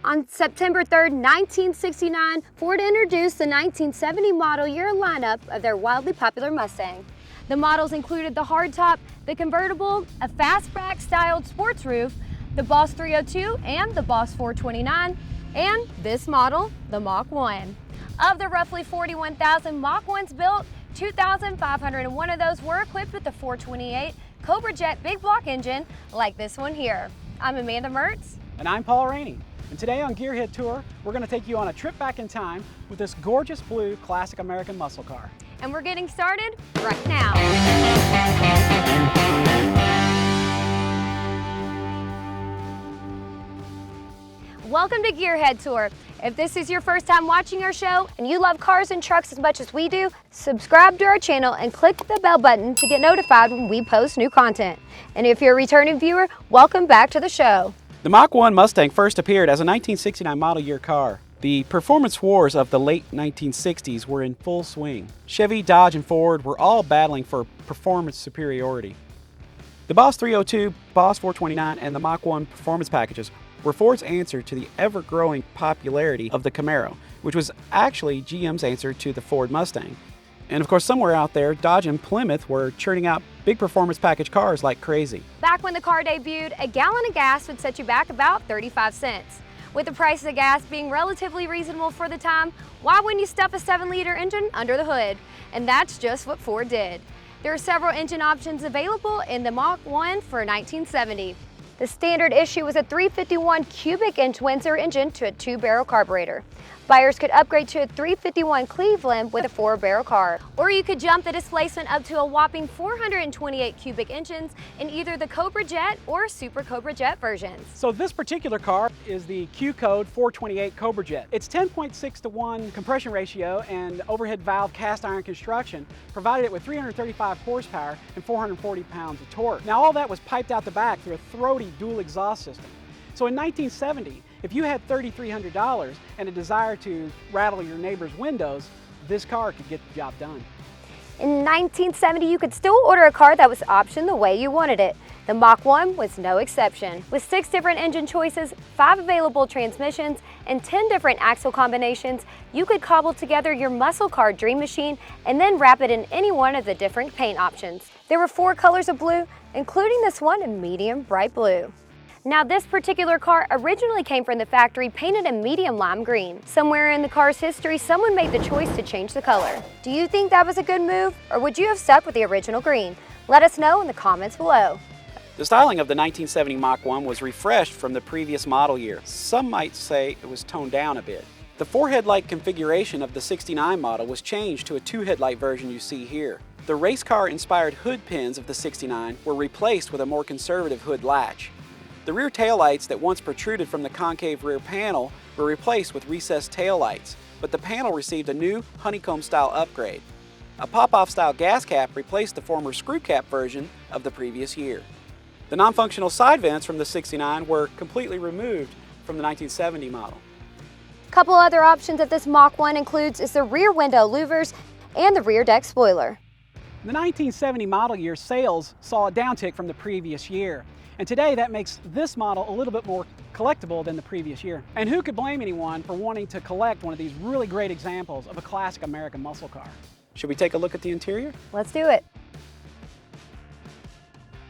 On September 3rd, 1969, Ford introduced the 1970 model year lineup of their wildly popular Mustang. The models included the hardtop, the convertible, a fastback styled sports roof, the Boss 302 and the Boss 429, and this model, the Mach I. Of the roughly 41,000 Mach 1s built, 2,501 of those were equipped with the 428 Cobra Jet Big Block engine like this one here. I'm Amanda Mertz. And I'm Paul Ranney. And today on GearHeadTour, we're going to take you on a trip back in time with this gorgeous blue classic American muscle car. And we're getting started right now. Welcome to GearHeadTour. If this is your first time watching our show and you love cars and trucks as much as we do, subscribe to our channel and click the bell button to get notified when we post new content. And if you're a returning viewer, welcome back to the show. The Mach I Mustang first appeared as a 1969 model year car. The performance wars of the late 1960s were in full swing. Chevy, Dodge, and Ford were all battling for performance superiority. The Boss 302, Boss 429, and the Mach I performance packages were Ford's answer to the ever-growing popularity of the Camaro, which was actually GM's answer to the Ford Mustang. And of course, somewhere out there, Dodge and Plymouth were churning out big performance package cars like crazy. Back when the car debuted, a gallon of gas would set you back about 35 cents. With the price of gas being relatively reasonable for the time, why wouldn't you stuff a 7-liter engine under the hood? And that's just what Ford did. There are several engine options available in the Mach I for 1970. The standard issue was a 351 cubic inch Windsor engine to a 2-barrel carburetor. Buyers could upgrade to a 351 Cleveland with a 4-barrel carb. Or you could jump the displacement up to a whopping 428 cubic engines in either the Cobra Jet or Super Cobra Jet versions. So this particular car is the Q Code 428 Cobra Jet. Its 10.6:1 compression ratio and overhead valve cast iron construction provided it with 335 horsepower and 440 pounds of torque. Now all that was piped out the back through a throaty dual exhaust system. So in 1970, if you had $3,300 and a desire to rattle your neighbor's windows, this car could get the job done. In 1970, you could still order a car that was optioned the way you wanted it. The Mach I was no exception. With 6 different engine choices, 5 available transmissions, and 10 different axle combinations, you could cobble together your muscle car dream machine and then wrap it in any one of the different paint options. There were 4 colors of blue, including this one in medium bright blue. Now this particular car originally came from the factory painted in medium lime green. Somewhere in the car's history, someone made the choice to change the color. Do you think that was a good move, or would you have stuck with the original green? Let us know in the comments below. The styling of the 1970 Mach I was refreshed from the previous model year. Some might say it was toned down a bit. The 4-headlight configuration of the 69 model was changed to a 2-headlight version you see here. The race car inspired hood pins of the 69 were replaced with a more conservative hood latch. The rear taillights that once protruded from the concave rear panel were replaced with recessed taillights, but the panel received a new honeycomb-style upgrade. A pop-off style gas cap replaced the former screw cap version of the previous year. The non-functional side vents from the 69 were completely removed from the 1970 model. A couple other options that this Mach I includes is the rear window louvers and the rear deck spoiler. The 1970 model year sales saw a downtick from the previous year. And today that makes this model a little bit more collectible than the previous year. And who could blame anyone for wanting to collect one of these really great examples of a classic American muscle car? Should we take a look at the interior? Let's do it.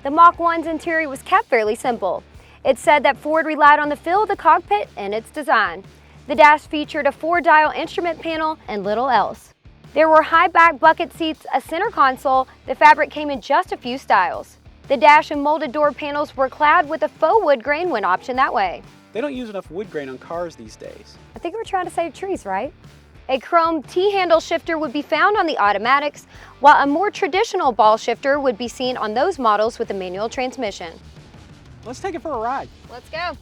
The Mach I's interior was kept fairly simple. It said that Ford relied on the feel of the cockpit in its design. The dash featured a 4-dial instrument panel and little else. There were high back bucket seats, a center console. The fabric came in just a few styles. The dash and molded door panels were clad with a faux wood grain when optioned that way. They don't use enough wood grain on cars these days. I think we're trying to save trees, right? A chrome T-handle shifter would be found on the automatics, while a more traditional ball shifter would be seen on those models with a manual transmission. Let's take it for a ride. Let's go.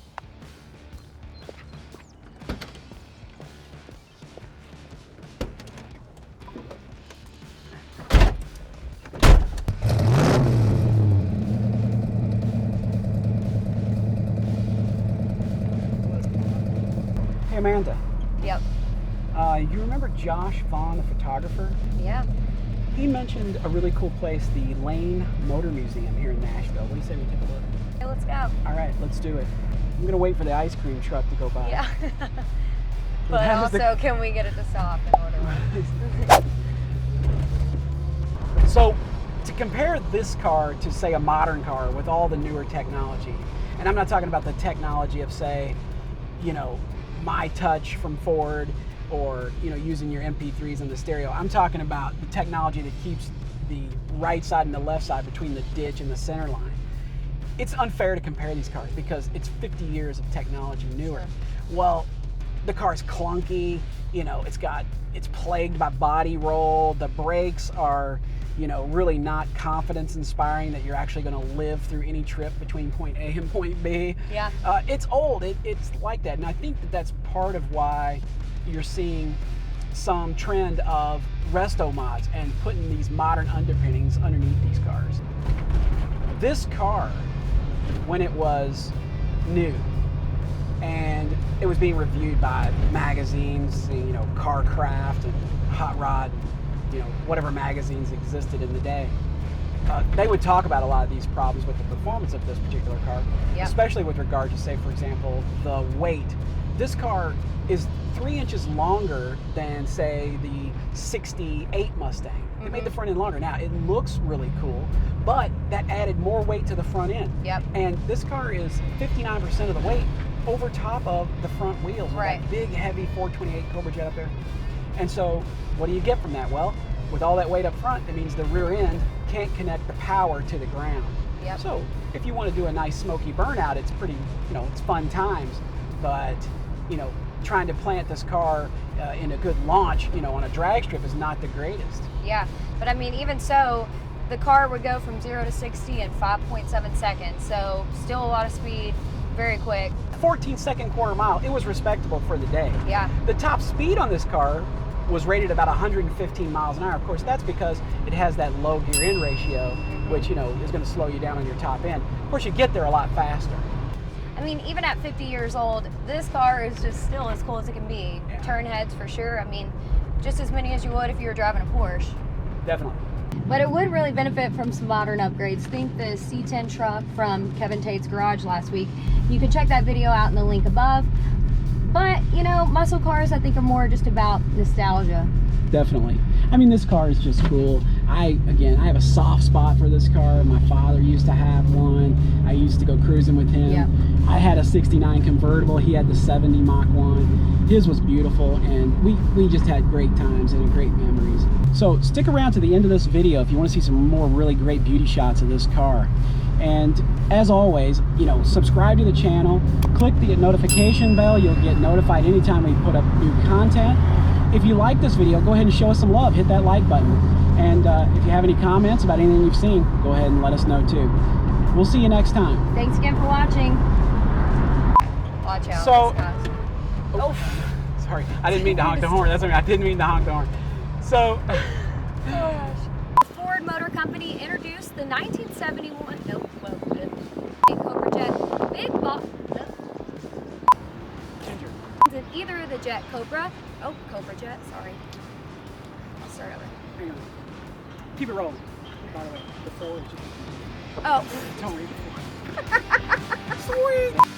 Hey Amanda. Yep. You remember Josh Vaughn, the photographer? Yeah. He mentioned a really cool place, the Lane Motor Museum here in Nashville. What do you say we take a look? Okay, let's go. All right, let's do it. I'm gonna wait for the ice cream truck to go by. Yeah. But also, can we get it to stop in order? So, to compare this car to, say, a modern car with all the newer technology, and I'm not talking about the technology of, say, you know, My Touch from Ford, or, you know, using your MP3s in the stereo. I'm talking about the technology that keeps the right side and the left side between the ditch and the center line. It's unfair to compare these cars because it's 50 years of technology newer. Sure. Well, the car's clunky, you know, it's plagued by body roll. The brakes are, you know, really not confidence inspiring that you're actually going to live through any trip between point A and point B. Yeah. It's old. It's like that. And I think that that's part of why you're seeing some trend of resto mods and putting these modern underpinnings underneath these cars. This car, when it was new and it was being reviewed by magazines, you know, Carcraft and Hot Rod, you know, whatever magazines existed in the day, they would talk about a lot of these problems with the performance of this particular car, yep. Especially with regard to, say, for example, the weight. This car is 3 inches longer than, say, the 68 Mustang. Mm-hmm. It made the front end longer. Now, it looks really cool, but that added more weight to the front end. Yep. And this car is 59% of the weight over top of the front wheels. Right. With that big, heavy 428 Cobra Jet up there. And so, what do you get from that? Well, with all that weight up front, it means the rear end can't connect the power to the ground. Yep. So, if you want to do a nice smoky burnout, it's pretty, you know, it's fun times. But, you know, trying to plant this car in a good launch, you know, on a drag strip is not the greatest. Yeah, but I mean, even so, the car would go from 0 to 60 in 5.7 seconds. So, still a lot of speed, very quick. 14-second quarter mile, it was respectable for the day. Yeah. The top speed on this car was rated about 115 miles an hour. Of course, that's because it has that low gear in ratio, mm-hmm. which, you know, is going to slow you down on your top end. Of course, you get there a lot faster. I mean, even at 50 years old, this car is just still as cool as it can be. Yeah. Turn heads for sure. I mean, just as many as you would if you were driving a Porsche. Definitely. But it would really benefit from some modern upgrades. Think the C10 truck from Kevin Tate's garage last week. You can check that video out in the link above. But, you know, muscle cars I think are more just about nostalgia. Definitely. I mean, this car is just cool. I have a soft spot for this car. My father used to have one. I used to go cruising with him. Yep. I had a 69 convertible. He had the 70 Mach I. His was beautiful, and we just had great times and great memories. So stick around to the end of this video if you want to see some more really great beauty shots of this car. And as always, you know, subscribe to the channel, click the notification bell. You'll get notified anytime we put up new content. If you like this video, go ahead and show us some love. Hit that like button. And if you have any comments about anything you've seen, go ahead and let us know too. We'll see you next time. Thanks again for watching. Watch out. So, oh, sorry, I didn't mean to honk the horn. That's what I mean. I didn't mean to honk the horn. So, Ford Motor Company introduced the 1971. Nope. Well, Cobra Jet Big Block. In either the Jet Cobra. Oh, Cobra Jet. Sorry. I'll start over. Hang on. Keep it rolling. By the way, the Ford. Oh. Don't read the Ford. Sweet.